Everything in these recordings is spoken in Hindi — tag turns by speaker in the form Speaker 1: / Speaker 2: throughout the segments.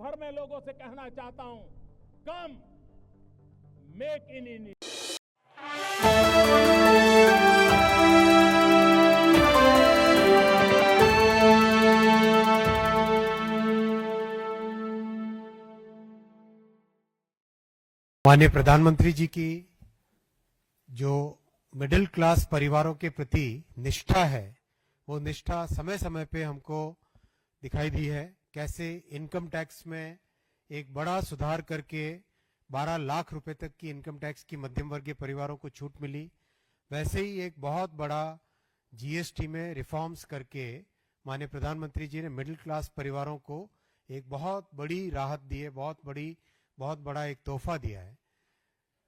Speaker 1: भर में लोगों से कहना चाहता हूं, कम मेक इन इंडिया।
Speaker 2: माननीय प्रधानमंत्री जी की जो मिडिल क्लास परिवारों के प्रति निष्ठा है, वो निष्ठा समय समय पे हमको दिखाई दी है। कैसे इनकम टैक्स में एक बड़ा सुधार करके 12 लाख रुपए तक की इनकम टैक्स की मध्यम वर्गीय परिवारों को छूट मिली, वैसे ही एक बहुत बड़ा जीएसटी में रिफॉर्म्स करके माननीय प्रधानमंत्री जी ने मिडिल क्लास परिवारों को एक बहुत बड़ी राहत दी है, बहुत बड़ा एक तोहफा दिया है।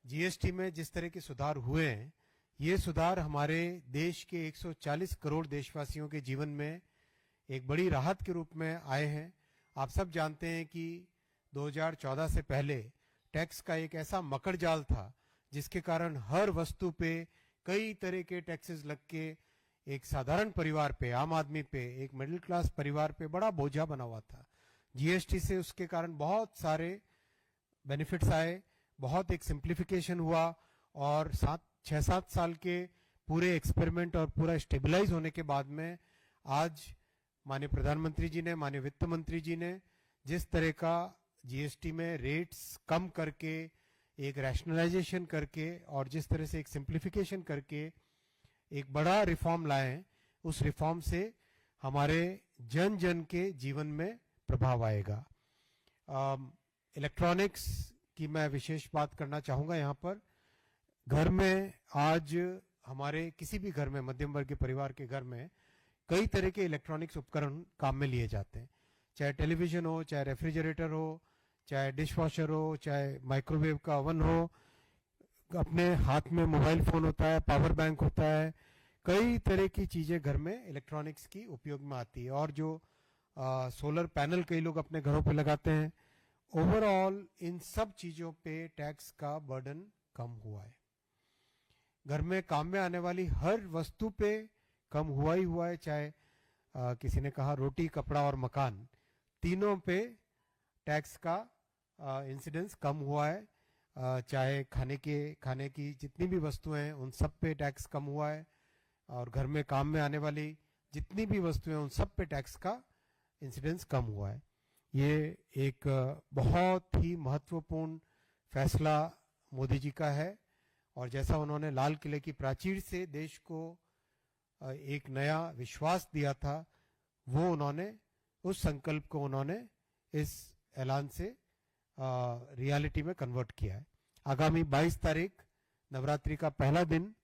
Speaker 2: जीएसटी में जिस तरह के सुधार हुए हैं, ये सुधार हमारे देश के 140 करोड़ देशवासियों के जीवन में एक बड़ी राहत के रूप में आए हैं। आप सब जानते हैं कि 2014 से पहले टैक्स का एक ऐसा मकड़ जाल था जिसके कारण हर वस्तु पे कई तरह के टैक्सेस लग के एक साधारण परिवार पे, आम आदमी पे, एक मिडिल क्लास परिवार पे बड़ा बोझा बना हुआ था। जीएसटी से उसके कारण बहुत सारे बेनिफिट्स आए, बहुत एक सिंप्लीफिकेशन हुआ और 6-7 साल के पूरे एक्सपेरिमेंट और पूरा स्टेबलाइज होने के बाद में आज माननीय प्रधानमंत्री जी ने, माननीय वित्त मंत्री जी ने जिस तरह का जीएसटी में रेट्स कम करके, एक रैशनलाइजेशन करके और जिस तरह से एक सिंप्लीफिकेशन करके एक बड़ा रिफॉर्म लाए हैं, उस रिफॉर्म से हमारे जन जन के जीवन में प्रभाव आएगा। इलेक्ट्रॉनिक्स की मैं विशेष बात करना चाहूंगा यहाँ पर। घर में आज हमारे किसी भी घर में, मध्यम वर्ग के परिवार के घर में कई तरह के इलेक्ट्रॉनिक्स उपकरण काम में लिए जाते हैं, चाहे टेलीविजन हो, चाहे रेफ्रिजरेटर हो, चाहे डिश वॉशर हो, चाहे माइक्रोवेव का ओवन हो, अपने हाथ में मोबाइल फोन होता है, पावर बैंक होता है, कई तरह की चीजें घर में इलेक्ट्रॉनिक्स की उपयोग में आती है। और जो सोलर पैनल कई लोग अपने घरों पे लगाते हैं, ओवरऑल इन सब चीजों पे टैक्स का बर्डन कम हुआ है। घर में काम में आने वाली हर वस्तु पे कम हुआ ही हुआ है, चाहे किसी ने कहा रोटी, कपड़ा और मकान, तीनों पे टैक्स का इंसिडेंस कम हुआ है। चाहे खाने की जितनी भी वस्तुएं हैं उन सब पे टैक्स कम हुआ है, और घर में काम में आने वाली जितनी भी वस्तुएं उन सब पे टैक्स का इंसिडेंस कम हुआ है। ये एक बहुत ही महत्वपूर्ण फैसला मोदी जी का है, और जैसा उन्होंने लाल किले की प्राचीर से देश को एक नया विश्वास दिया था, वो उन्होंने उस संकल्प को उन्होंने इस ऐलान से रियलिटी में कन्वर्ट किया है। आगामी 22 तारीख नवरात्रि का पहला दिन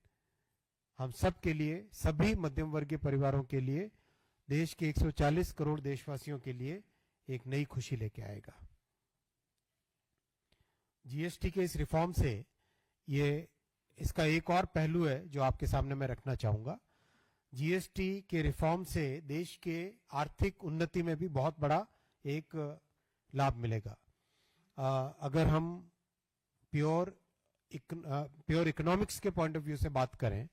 Speaker 2: हम सब के लिए, सभी मध्यम वर्गीय परिवारों के लिए, देश के 140 करोड़ देशवासियों के लिए एक नई खुशी लेके आएगा। जीएसटी के इस रिफॉर्म से इसका एक और पहलू है जो आपके सामने मैं रखना चाहूंगा। जीएसटी के रिफॉर्म से देश के आर्थिक उन्नति में भी बहुत बड़ा एक लाभ मिलेगा। अगर हम प्योर इकोनॉमिक्स के पॉइंट ऑफ व्यू से बात करें,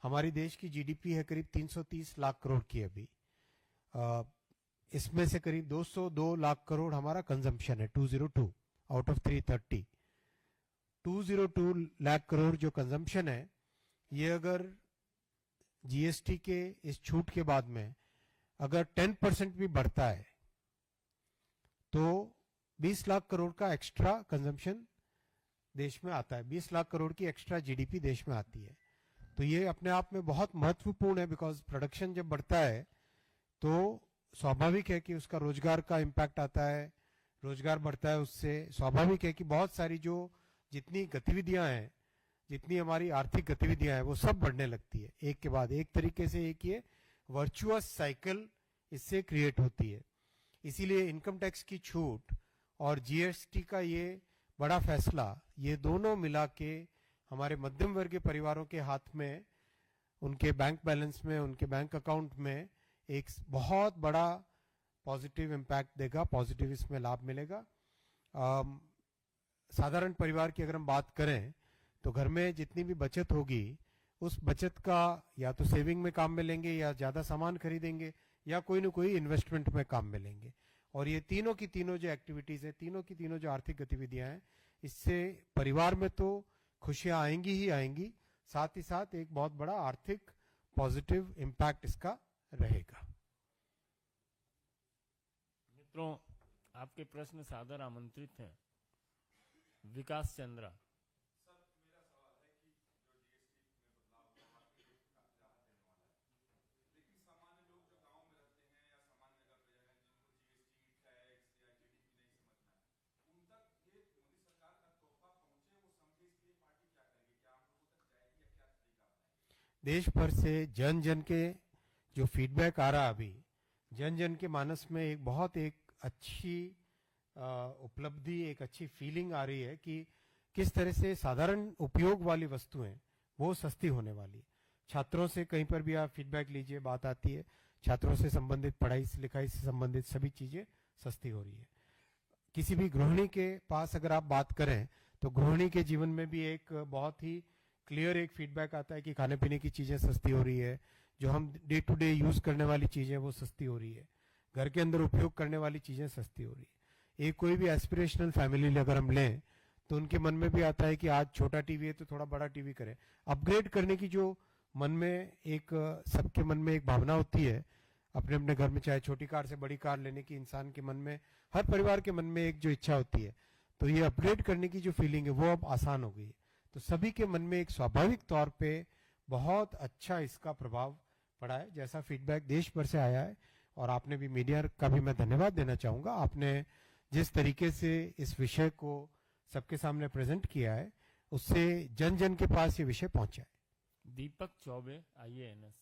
Speaker 2: हमारी देश की जीडीपी है करीब 330 लाख करोड़ की अभी। इसमें से करीब 202 लाख करोड़ हमारा कंजम्पशन है, 202 आउट ऑफ 330। 202 लाख करोड़ जो कंजम्पशन है, ये अगर जीएसटी के इस छूट के बाद में अगर 10% भी बढ़ता है तो 20 लाख करोड़ का एक्स्ट्रा कंजम्पशन देश में आता है, 20 लाख करोड़ की एक्स्ट्रा जीडीपी देश में आती है। तो ये अपने आप में बहुत महत्वपूर्ण है, बिकॉज प्रोडक्शन जब बढ़ता है तो स्वाभाविक है कि उसका रोजगार का इम्पैक्ट आता है, रोजगार बढ़ता है, उससे स्वाभाविक है कि बहुत सारी जो जितनी गतिविधियां हैं, जितनी हमारी आर्थिक गतिविधियां हैं, वो सब बढ़ने लगती है एक के बाद एक। तरीके से एक ये वर्चुअस साइकिल इससे क्रिएट होती है। इसीलिए इनकम टैक्स की छूट और जीएसटी का ये बड़ा फैसला, ये दोनों मिला के हमारे मध्यम वर्गीय परिवारों के हाथ में, उनके बैंक बैलेंस में, उनके बैंक अकाउंट में एक बहुत बड़ा पॉजिटिव इम्पैक्ट देगा, पॉजिटिव इसमें लाभ मिलेगा। साधारण परिवार की अगर हम बात करें तो घर में जितनी भी बचत होगी, उस बचत का या तो सेविंग में काम में लेंगे, या ज्यादा सामान खरीदेंगे, या कोई न कोई इन्वेस्टमेंट में काम में लेंगे। और ये तीनों की तीनों जो एक्टिविटीज है, तीनों की तीनों जो आर्थिक गतिविधियां हैं, इससे परिवार में तो खुशियां आएंगी ही आएंगी, साथ ही साथ एक बहुत बड़ा आर्थिक पॉजिटिव इम्पैक्ट इसका रहेगा।
Speaker 3: मित्रों, आपके प्रश्न सादर आमंत्रित हैं। विकास चंद्रा।
Speaker 2: देश भर से जन जन के जो फीडबैक आ रहा अभी, जन जन के मानस में एक बहुत एक अच्छी उपलब्धि, एक अच्छी फीलिंग आ रही है कि किस तरह से साधारण उपयोग वाली वस्तुएं वो सस्ती होने वाली। छात्रों से कहीं पर भी आप फीडबैक लीजिए, बात आती है, छात्रों से संबंधित, पढ़ाई से लिखाई से संबंधित सभी चीजें सस्ती हो रही है। किसी भी गृहिणी के पास अगर आप बात करें तो गृहिणी के जीवन में भी एक बहुत ही क्लियर एक फीडबैक आता है कि खाने पीने की चीजें सस्ती हो रही है, जो हम डे टू डे यूज करने वाली चीजें वो सस्ती हो रही है, घर के अंदर उपयोग करने वाली चीजें सस्ती हो रही है। एक कोई भी एस्पिरेशनल फैमिली अगर हम लें तो उनके मन में भी आता है कि आज छोटा टीवी है तो थोड़ा बड़ा टीवी करें। अपग्रेड करने की जो मन में एक, सबके मन में एक भावना होती है अपने अपने घर में, चाहे छोटी कार से बड़ी कार लेने की इंसान के मन में, हर परिवार के मन में एक जो इच्छा होती है, तो ये अपग्रेड करने की जो फीलिंग है वो अब आसान हो गई है। तो सभी के मन में एक स्वाभाविक तौर पे बहुत अच्छा इसका प्रभाव पड़ा है, जैसा फीडबैक देश भर से आया है। और आपने भी, मीडिया का भी मैं धन्यवाद देना चाहूंगा, आपने जिस तरीके से इस विषय को सबके सामने प्रेजेंट किया है, उससे जन जन के पास ये विषय पहुंचा है।
Speaker 3: दीपक चौबे, IANS।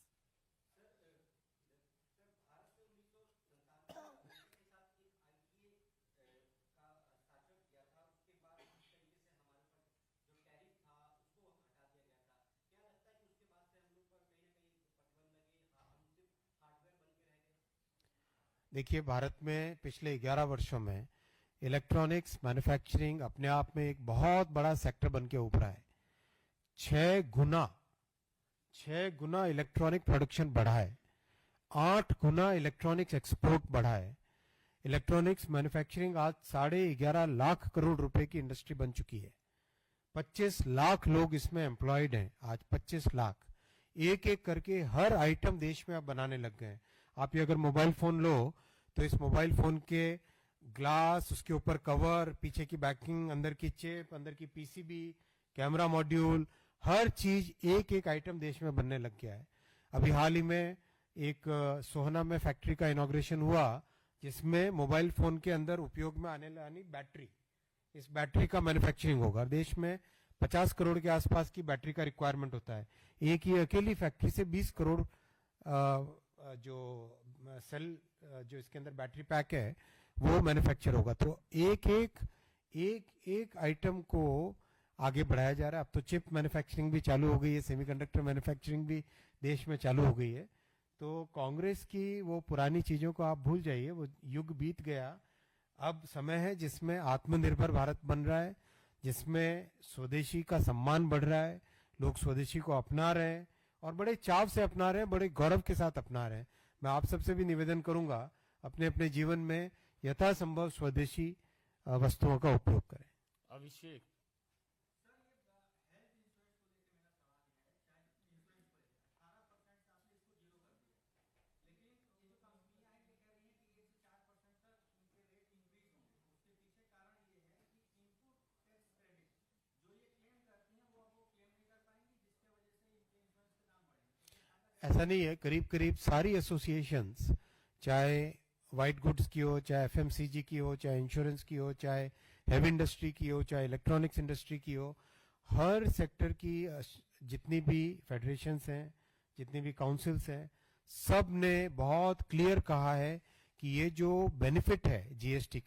Speaker 2: देखिए, भारत में पिछले 11 वर्षों में इलेक्ट्रॉनिक्स मैन्युफैक्चरिंग अपने आप में एक बहुत बड़ा सेक्टर बन के उभरा है। 6 गुना इलेक्ट्रॉनिक प्रोडक्शन बढ़ा है, 8 गुना इलेक्ट्रॉनिक्स एक्सपोर्ट बढ़ा है। इलेक्ट्रॉनिक्स मैन्युफैक्चरिंग आज 11.5 लाख करोड़ रुपए की इंडस्ट्री बन चुकी है। 25 लाख लोग इसमें एम्प्लॉयड हैं आज, 25 लाख। एक एक करके हर आइटम देश में अब बनाने लग गए हैं। आप ये अगर मोबाइल फोन लो तो इस मोबाइल फोन के ग्लास, उसके ऊपर कवर, पीछे की बैकिंग, अंदर की चिप, अंदर की PCB, कैमरा मॉड्यूल, हर चीज एक एक आइटम देश में बनने लग गया है। अभी हाल ही में एक सोहना में फैक्ट्री का इनॉग्रेशन हुआ, जिसमें मोबाइल फोन के अंदर उपयोग में आने वाली बैटरी, इस बैटरी का मैन्युफैक्चरिंग होगा। देश में 50 करोड़ के आसपास की बैटरी का रिक्वायरमेंट होता है। एक ही अकेली फैक्ट्री से 20 करोड़ जो सेल, जो इसके अंदर बैटरी पैक है, वो मैन्युफैक्चर होगा। तो एक आइटम को आगे बढ़ाया जा रहा है। अब तो चिप मैन्युफैक्चरिंग भी चालू हो गई है, सेमीकंडक्टर मैन्युफैक्चरिंग भी देश में चालू हो गई है। तो कांग्रेस की वो पुरानी चीजों को आप भूल जाइए, वो युग बीत गया। अब समय है जिसमें आत्मनिर्भर भारत बन रहा है, जिसमें स्वदेशी का सम्मान बढ़ रहा है, लोग स्वदेशी को अपना रहे हैं और बड़े चाव से अपना रहे हैं, बड़े गौरव के साथ अपना रहे हैं। मैं आप सबसे भी निवेदन करूंगा, अपने अपने जीवन में यथासंभव स्वदेशी वस्तुओं का उपयोग करें।
Speaker 3: अभिषेक।
Speaker 2: ऐसा नहीं है, करीब करीब सारी एसोसिएशंस, चाहे व्हाइट गुड्स की हो, चाहे FMCG की हो, चाहे इंश्योरेंस की हो, चाहे हेवी इंडस्ट्री की हो, चाहे इलेक्ट्रॉनिक्स इंडस्ट्री की हो, हर सेक्टर की जितनी भी फेडरेशंस हैं, जितनी भी काउंसिल्स हैं, सब ने बहुत क्लियर कहा है कि ये जो बेनिफिट है जीएसटी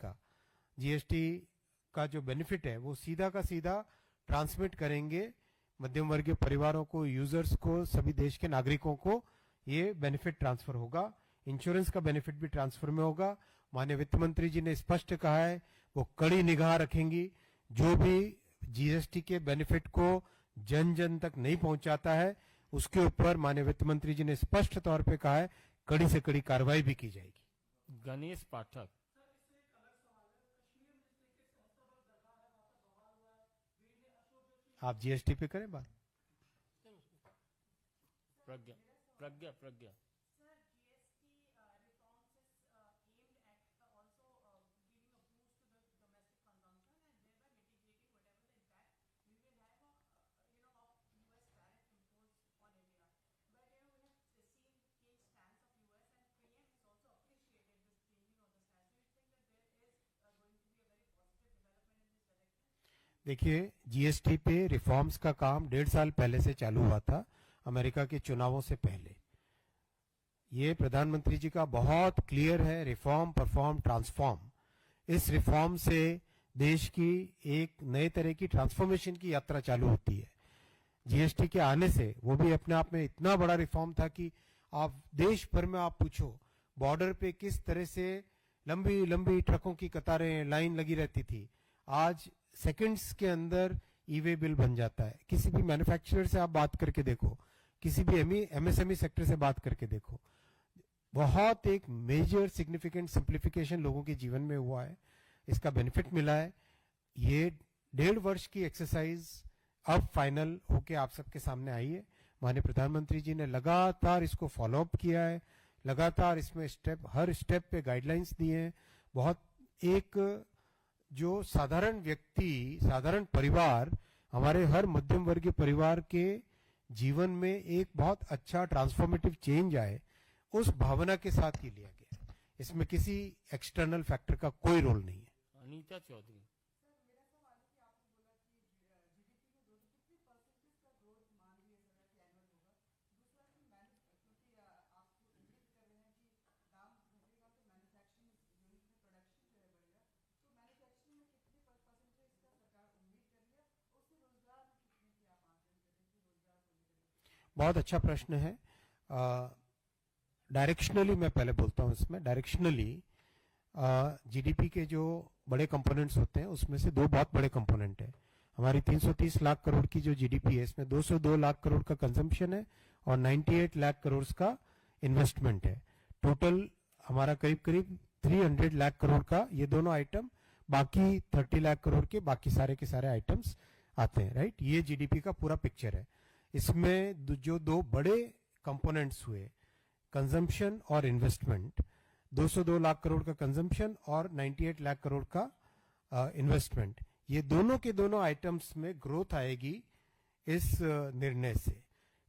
Speaker 2: का जो बेनिफिट है वो सीधा का सीधा ट्रांसमिट करेंगे मध्यम वर्गीय परिवारों को, यूजर्स को, सभी देश के नागरिकों को ये बेनिफिट ट्रांसफर होगा। इंश्योरेंस का बेनिफिट भी ट्रांसफर में होगा। माननीय वित्त मंत्री जी ने स्पष्ट कहा है वो कड़ी निगाह रखेंगी, जो भी जीएसटी के बेनिफिट को जन जन तक नहीं पहुंचाता है उसके ऊपर माननीय वित्त मंत्री जी ने स्पष्ट तौर पे कहा है कड़ी से कड़ी कार्रवाई भी की जाएगी।
Speaker 3: गणेश पाठक।
Speaker 2: आप जीएसटी पे करें बात।
Speaker 3: प्रज्ञा प्रज्ञा प्रज्ञा
Speaker 2: देखिए, जीएसटी पे रिफॉर्म्स का काम 1.5 साल पहले से चालू हुआ था, अमेरिका के चुनावों से पहले। ये प्रधानमंत्री जी का बहुत क्लियर है, रिफॉर्म परफॉर्म ट्रांसफॉर्म। इस रिफॉर्म से देश की एक नए तरह की ट्रांसफॉर्मेशन की यात्रा चालू होती है। जीएसटी के आने से, वो भी अपने आप में इतना बड़ा रिफॉर्म था कि आप देश भर में आप पूछो, बॉर्डर पे किस तरह से लंबी लंबी ट्रकों की कतारें लाइन लगी रहती थी, आज सेकंड्स के अंदर ई-वे बिल बन जाता है। किसी भी मैन्युफैक्चरर से आप बात करके देखो, किसी भी एमएसएमई सेक्टर से बात करके देखो, बहुत एक मेजर सिग्निफिकेंट सिंप्लीफिकेशन लोगों के जीवन में हुआ है, इसका बेनिफिट मिला है। ये 1.5 वर्ष की एक्सरसाइज अब फाइनल होके आप सबके सामने आई है। माननीय प्रधानमंत्री जी ने लगातार इसको फॉलो अप किया है, लगातार इसमें हर स्टेप पे गाइडलाइंस दिए हैं। बहुत एक जो साधारण व्यक्ति, साधारण परिवार, हमारे हर मध्यम वर्गीय परिवार के जीवन में एक बहुत अच्छा ट्रांसफॉर्मेटिव चेंज आए, उस भावना के साथ ये लिया गया है। इसमें किसी एक्सटर्नल फैक्टर का कोई रोल नहीं है।
Speaker 3: अनीता चौधरी
Speaker 2: बहुत अच्छा प्रश्न है। डायरेक्शनली मैं पहले बोलता हूं, इसमें डायरेक्शनली जीडीपी के जो बड़े कंपोनेंट्स होते हैं उसमें से दो बहुत बड़े कंपोनेंट है। हमारी 330 लाख करोड़ की जो जीडीपी है, इसमें 202 लाख करोड़ का कंजम्पशन है और 98 लाख करोड़ का इन्वेस्टमेंट है। टोटल हमारा करीब करीब 300 लाख करोड़ का ये दोनों आइटम, बाकी 30 लाख करोड़ के बाकी सारे के सारे आइटम्स आते हैं, राइट। ये जीडीपी का पूरा पिक्चर है। इसमें जो दो बड़े कंपोनेंट्स हुए, कंजम्पशन और इन्वेस्टमेंट, 202 लाख करोड़ का कंजम्पशन और 98 लाख करोड़ का इन्वेस्टमेंट, ये दोनों के दोनों आइटम्स में ग्रोथ आएगी इस निर्णय से।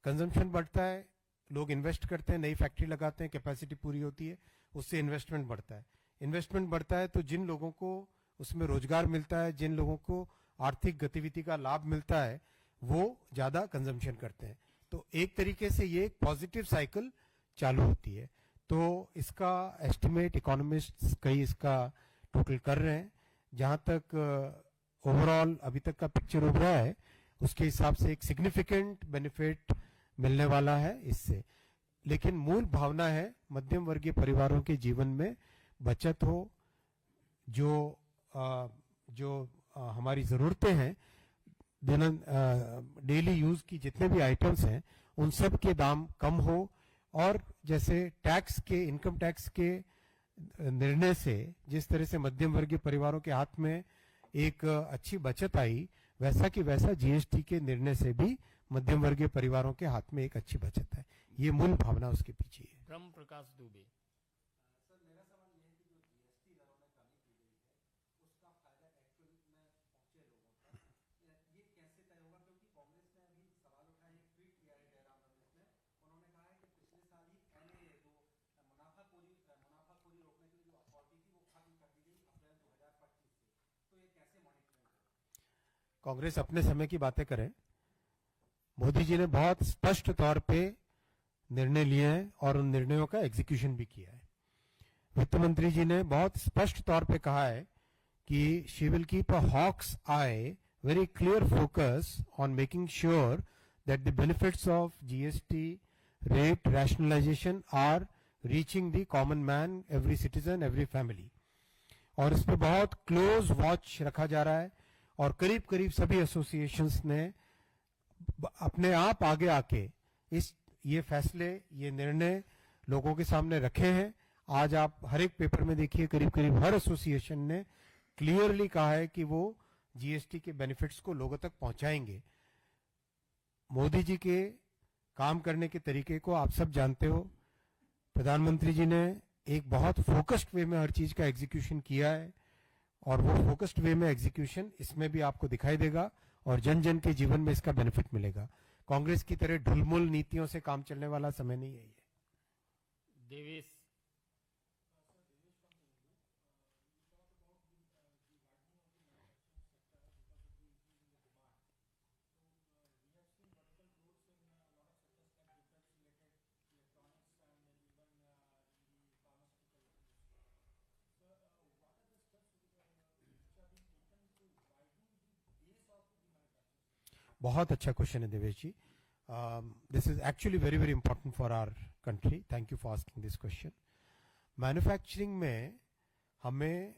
Speaker 2: कंजम्पशन बढ़ता है, लोग इन्वेस्ट करते हैं, नई फैक्ट्री लगाते हैं, कैपेसिटी पूरी होती है, उससे इन्वेस्टमेंट बढ़ता है। इन्वेस्टमेंट बढ़ता है तो जिन लोगों को उसमें रोजगार मिलता है, जिन लोगों को आर्थिक गतिविधि का लाभ मिलता है, वो ज्यादा कंजम्पशन करते हैं। तो एक तरीके से ये पॉजिटिव साइकिल चालू होती है। तो इसका एस्टिमेट इकोनॉमिस्ट्स कई इसका टोटल कर रहे हैं। जहां तक ओवरऑल अभी तक का पिक्चर उभरा है, उसके हिसाब से एक सिग्निफिकेंट बेनिफिट मिलने वाला है इससे। लेकिन मूल भावना है मध्यम वर्गीय परिवारों के जीवन में बचत हो, जो हमारी जरूरतें हैं, डेली यूज की जितने भी आइटम्स हैं, उन सब के दाम कम हो, और जैसे टैक्स के, इनकम टैक्स के निर्णय से जिस तरह से मध्यम वर्गीय परिवारों के हाथ में एक अच्छी बचत आई, वैसा कि वैसा जीएसटी के निर्णय से भी मध्यम वर्गीय परिवारों के हाथ में एक अच्छी बचत है। ये मूल भावना उसके पीछे है।
Speaker 3: ब्रह्म प्रकाश दुबे।
Speaker 2: सर, मेरा सवाल ये है कि जो जीएसटी दरों में कमी की गई है, उसका फायदा एक्चुअल में पहुंचे लोगों तक, ये कैसे तय होगा? क्योंकि कांग्रेस ने अभी सवाल उठाया, एक ट्वीट किया है जयराम रमेश ने, उन्होंने कहा है कि पिछले साल ही एनए जो मुनाफाखोरी रोकने के लिए जो अथॉरिटी थी, वो खत्म कर दी गई अप्रैल 2025 से। तो ये कैसे मॉनिटरिंग होगा? कांग्रेस अपने समय की बातें करे, मोदी जी ने बहुत स्पष्ट तौर पे निर्णय लिए हैं और उन निर्णयों का एग्जीक्यूशन भी किया है। वित्त मंत्री जी ने बहुत स्पष्ट तौर पे कहा है कि she will keep a hawk's eye, very clear focus on making sure that the benefits of GST rate rationalisation are reaching the common man, every citizen, every family. और इस पे बहुत क्लोज वॉच रखा जा रहा है और करीब करीब सभी एसोसिएशंस ने अपने आप आगे आके ये फैसले, ये निर्णय लोगों के सामने रखे हैं। आज आप हर एक पेपर में देखिए, करीब करीब हर एसोसिएशन ने क्लियरली कहा है कि वो जीएसटी के बेनिफिट्स को लोगों तक पहुंचाएंगे। मोदी जी के काम करने के तरीके को आप सब जानते हो। प्रधानमंत्री जी ने एक बहुत फोकस्ड वे में हर चीज का एग्जीक्यूशन किया है और वो फोकस्ड वे में एग्जीक्यूशन इसमें भी आपको दिखाई देगा और जन जन के जीवन में इसका बेनिफिट मिलेगा। कांग्रेस की तरह ढुलमुल नीतियों से काम चलने वाला समय नहीं है ये।
Speaker 3: देवेश
Speaker 2: बहुत अच्छा क्वेश्चन है Devesh ji. This is actually very very important for our country. Thank you for asking this question. Manufacturing में हमें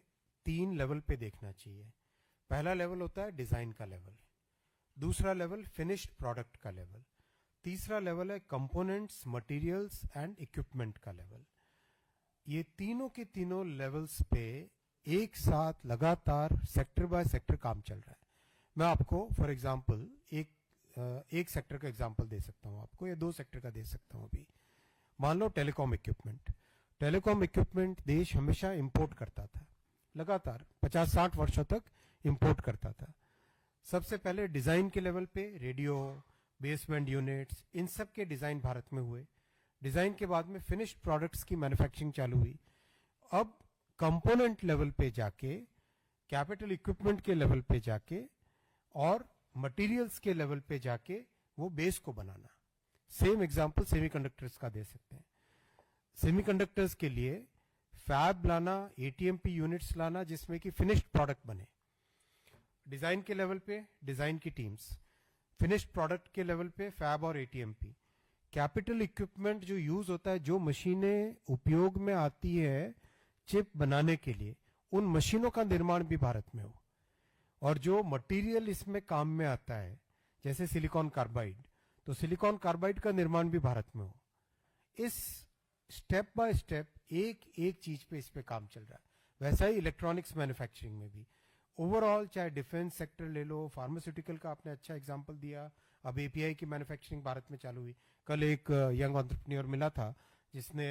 Speaker 2: 3 लेवल पे देखना चाहिए। पहला लेवल होता है डिजाइन का लेवल, दूसरा लेवल फिनिश्ड प्रोडक्ट का लेवल, तीसरा लेवल है कंपोनेंट्स, मटेरियल्स एंड इक्विपमेंट का लेवल। ये तीनों के तीनों लेवल्स पे एक साथ लगातार सेक्टर बाय सेक्टर काम चल रहा है। मैं आपको फॉर एग्जांपल एक सेक्टर का एग्जांपल दे सकता हूं आपको, या 2 सेक्टर का दे सकता हूं अभी। मान लो टेलीकॉम इक्विपमेंट। टेलीकॉम इक्विपमेंट देश हमेशा इंपोर्ट करता था, लगातार 50-60 वर्षों तक इंपोर्ट करता था। सबसे पहले डिजाइन के लेवल पे रेडियो, बेसबैंड यूनिट्स, इन सब के डिजाइन भारत में हुए। डिजाइन के बाद में फिनिश्ड प्रोडक्ट्स की मैन्युफैक्चरिंग चालू हुई। अब कंपोनेंट लेवल पे जाके, कैपिटल इक्विपमेंट के लेवल पे जाके और मटेरियल्स के लेवल पे जाके वो बेस को बनाना। सेम एग्जांपल सेमीकंडक्टर्स का दे सकते हैं। सेमीकंडक्टर्स के लिए फैब लाना, एटीएमपी यूनिट्स लाना जिसमें कि फिनिश्ड प्रोडक्ट बने। डिजाइन के लेवल पे डिजाइन की टीम्स, फिनिश्ड प्रोडक्ट के लेवल पे फैब और एटीएमपी। कैपिटल इक्विपमेंट जो यूज होता है, जो मशीनें उपयोग में आती है चिप बनाने के लिए, उन मशीनों का निर्माण भी भारत में हो। और जो मटेरियल इसमें काम में आता है जैसे सिलिकॉन कार्बाइड, तो सिलिकॉन कार्बाइड का निर्माण भी भारत में हो। इस स्टेप बाय स्टेप एक एक चीज पे इस पे काम चल रहा है। वैसा ही इलेक्ट्रॉनिक्स मैन्युफैक्चरिंग में भी ओवरऑल, चाहे डिफेंस सेक्टर ले लो, फार्मास्यूटिकल का आपने अच्छा एग्जांपल दिया, अब एपीआई की मैन्युफैक्चरिंग भारत में चालू हुई। कल एक यंग एंटरप्रेन्योर मिला था जिसने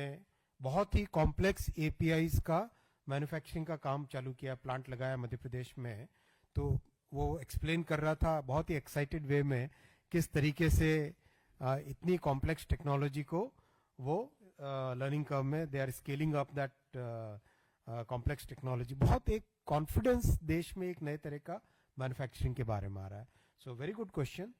Speaker 2: बहुत ही कॉम्प्लेक्स एपीआईज का मैन्युफैक्चरिंग का काम चालू किया, प्लांट लगाया मध्य प्रदेश में। तो वो एक्सप्लेन कर रहा था बहुत ही एक्साइटेड वे में किस तरीके से इतनी कॉम्प्लेक्स टेक्नोलॉजी को वो लर्निंग कर्व में they are scaling up that complex technology. बहुत एक कॉन्फिडेंस देश में एक नए तरह का मैन्युफैक्चरिंग के बारे में आ रहा है। So very good question.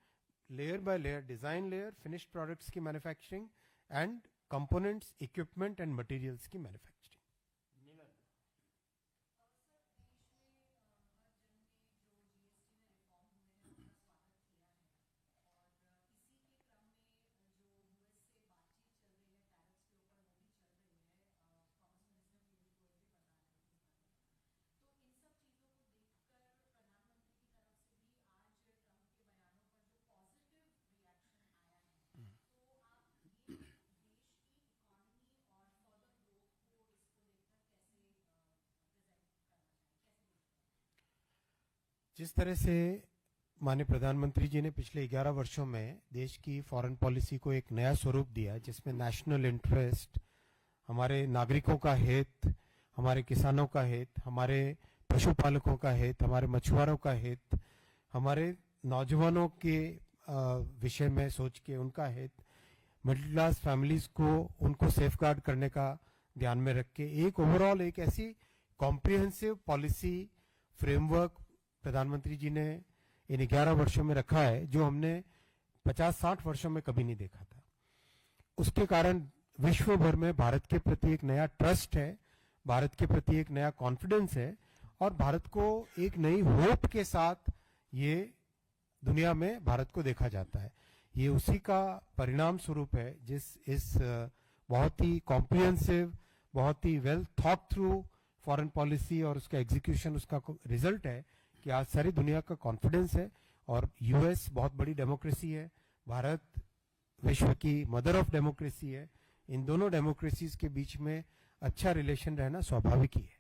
Speaker 2: Layer by layer, design layer, finished products की manufacturing and components, equipment and materials की मैन्युफैक्चरिंग। जिस तरह से माननीय प्रधानमंत्री जी ने पिछले 11 वर्षों में देश की फॉरेन पॉलिसी को एक नया स्वरूप दिया, जिसमें नेशनल इंटरेस्ट, हमारे नागरिकों का हित, हमारे किसानों का हित, हमारे पशुपालकों का हित, हमारे मछुआरों का हित, हमारे नौजवानों के विषय में सोच के उनका हित, मिडिल क्लास फैमिलीज को उनको सेफगार्ड करने का ध्यान में रख के एक ओवरऑल एक ऐसी कॉम्प्रिहेंसिव पॉलिसी फ्रेमवर्क प्रधानमंत्री जी ने इन 11 वर्षों में रखा है, जो हमने 50-60 वर्षों में कभी नहीं देखा था। उसके कारण विश्व भर में भारत के प्रति एक नया ट्रस्ट है, भारत के प्रति एक नया कॉन्फिडेंस है और भारत को एक नई होप के साथ ये दुनिया में भारत को देखा जाता है। ये उसी का परिणाम स्वरूप है जिस इस बहुत ही कॉम्प्रिहेंसिव, बहुत ही well thought through foreign policy और उसका एग्जीक्यूशन, उसका रिजल्ट है कि आज सारी दुनिया का कॉन्फिडेंस है। और यूएस बहुत बड़ी डेमोक्रेसी है, भारत विश्व की मदर ऑफ डेमोक्रेसी है। इन दोनों डेमोक्रेसीज के बीच में अच्छा रिलेशन रहना स्वाभाविक ही है।